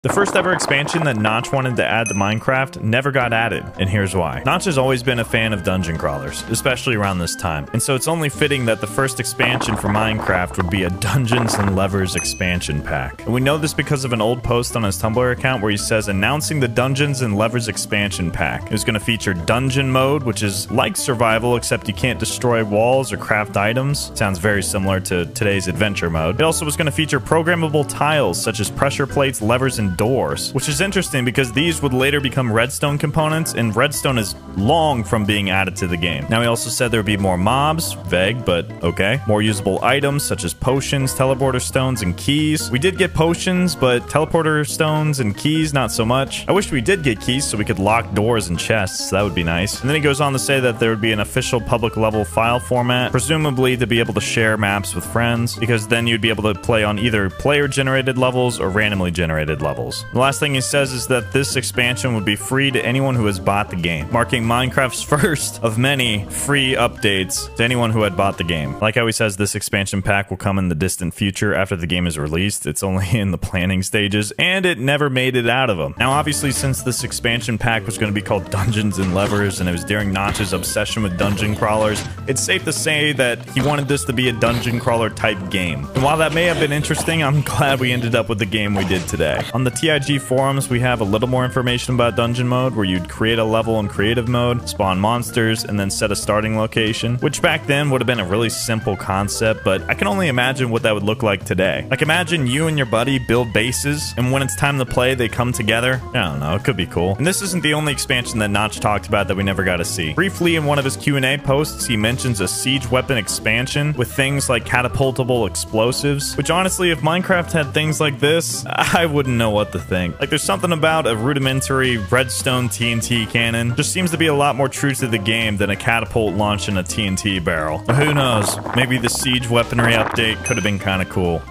The first ever expansion that Notch wanted to add to Minecraft never got added, and here's why. Notch has always been a fan of dungeon crawlers, especially around this time, and so it's only fitting that the first expansion for Minecraft would be a Dungeons and Levers expansion pack. And we know this because of an old post on his Tumblr account where he says announcing the Dungeons and Levers expansion pack. It was going to feature dungeon mode, which is like survival except you can't destroy walls or craft items. Sounds very similar to today's adventure mode. It also was going to feature programmable tiles such as pressure plates, levers, and doors, which is interesting because these would later become redstone components, and redstone is long from being added to the game. Now, he also said there would be more mobs, vague, but okay. More usable items such as potions, teleporter stones, and keys. We did get potions, but teleporter stones and keys, not so much. I wish we did get keys so we could lock doors and chests. That would be nice. And then he goes on to say that there would be an official public level file format, presumably to be able to share maps with friends, because then you'd be able to play on either player-generated levels or randomly generated levels. The last thing he says is that this expansion would be free to anyone who has bought the game, marking Minecraft's first of many free updates to anyone who had bought the game. Like how he says this expansion pack will come in the distant future after the game is released. It's only in the planning stages, and it never made it out of them. Now, obviously, since this expansion pack was going to be called Dungeons and Levers, and it was during Notch's obsession with dungeon crawlers, it's safe to say that he wanted this to be a dungeon crawler type game. And while that may have been interesting, I'm glad we ended up with the game we did today. On the TIG forums, we have a little more information about dungeon mode, where you'd create a level in creative mode, spawn monsters, and then set a starting location, which back then would have been a really simple concept, but I can only imagine what that would look like today. Like, imagine you and your buddy build bases, and when it's time to play, they come together. I don't know, it could be cool. And this isn't the only expansion that Notch talked about that we never got to see. Briefly, in one of his Q&A posts, he mentions a siege weapon expansion with things like catapultable explosives, which honestly, if Minecraft had things like this, I wouldn't know what to think. Like, there's something about a rudimentary redstone TNT cannon just seems to be a lot more true to the game than a catapult launched in a TNT barrel. But who knows? Maybe the siege weaponry update could have been kind of cool.